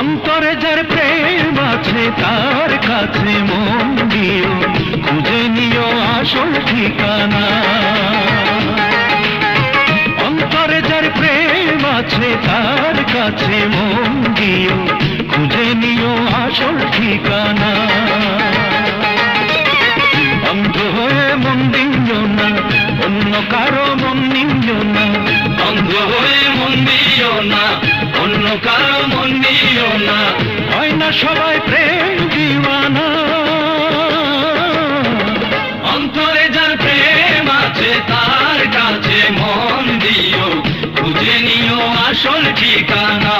অন্তরে যার প্রেম আছে তার কাছে মন দিও, খুঁজে নিও আসল ঠিকানা। অন্তরে যার প্রেম আছে তার কাছে মন দিও, খুঁজে নিও আসল ঠিকানা। অন্ধ হয়ে মন দিও না, অন্য কারো মন নিও না। অন্ধ হয়ে মন দিও না, অন্য কারো মন নিও না। হয় না সবাই প্রেম দিওয়ানা। অন্তরে যার প্রেম আছে তার কাছে মন দিও, খুঁজে নিও আসল ঠিকানা।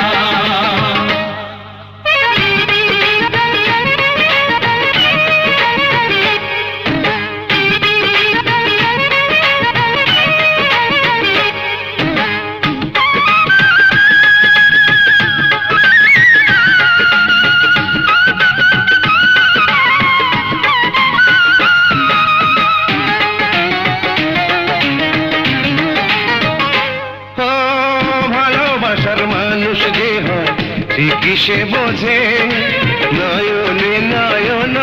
ঠিকই সে বোঝে, নয়নে নয়ন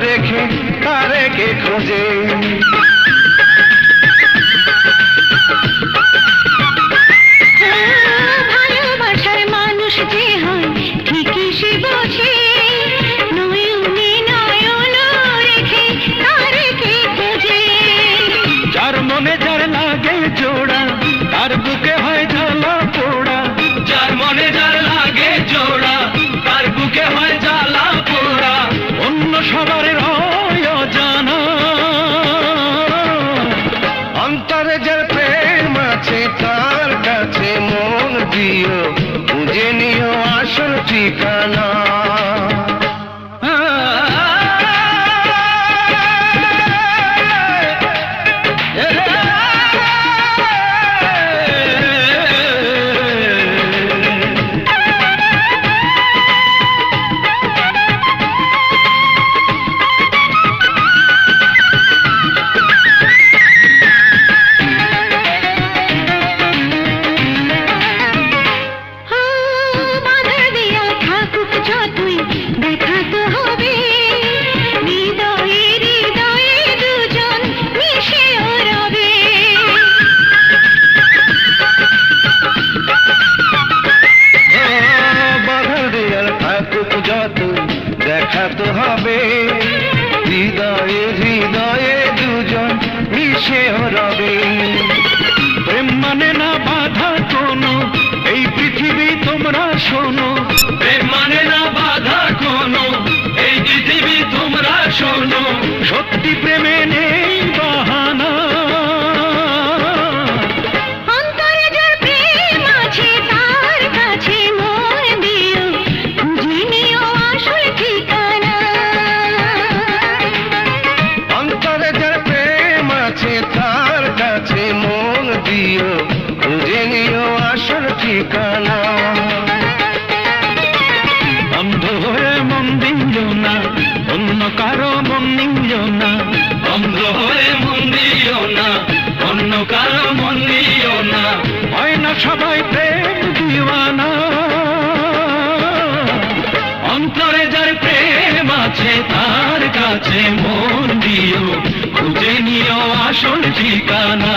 রেখে তারে কে খোঁজে। ভালোবাসার মানুষ যে হয় ঠিকই সে বোঝে, নয়নে নয়ন রেখে তারে কে খোঁজে। যার মনে যার লাগে জোড়া, তার বুকে হয় জ্বালা পোড়া। যার মনে যার লাগে জোড়া, তার বুকে হয় জ্বালা পোড়া। অন্য সবার হয় অজানা। অন্তরে যার প্রেম আছে তার কাছে মন দিও, খুঁজে নিও আসল ঠিকানা। দেখা তো হবে, হৃদয়ে হৃদয়ে দুজন মিশে রবে। প্রেম মানে না বাধা কোনো, এই পৃথিবী তোমরা শোনো। প্রেম মানে না বাধা কোনো, এই পৃথিবী তোমরা শোনো। সত্যি প্রেমে নেই বাহানা। অন্তরে যার প্রেম আছে তার কাছে মন দিও, খুঁজে নিও আসল ঠিকানা। অন্তরে যার প্রেম আছে তার কাছে মন দিও, খুঁজে নিও আসল ঠিকানা। অন্ধ হয়ে মন দিও না, অন্য কারো মন নিও না। অন্ধ হয়ে মন দিও না, অন্য কারো মন নিও না। হয় না সবাই প্রেম দিওয়ানা। অন্তরে যার প্রেম আছে তার কাছে মন দিও, খুঁজে নিও আসল ঠিকানা।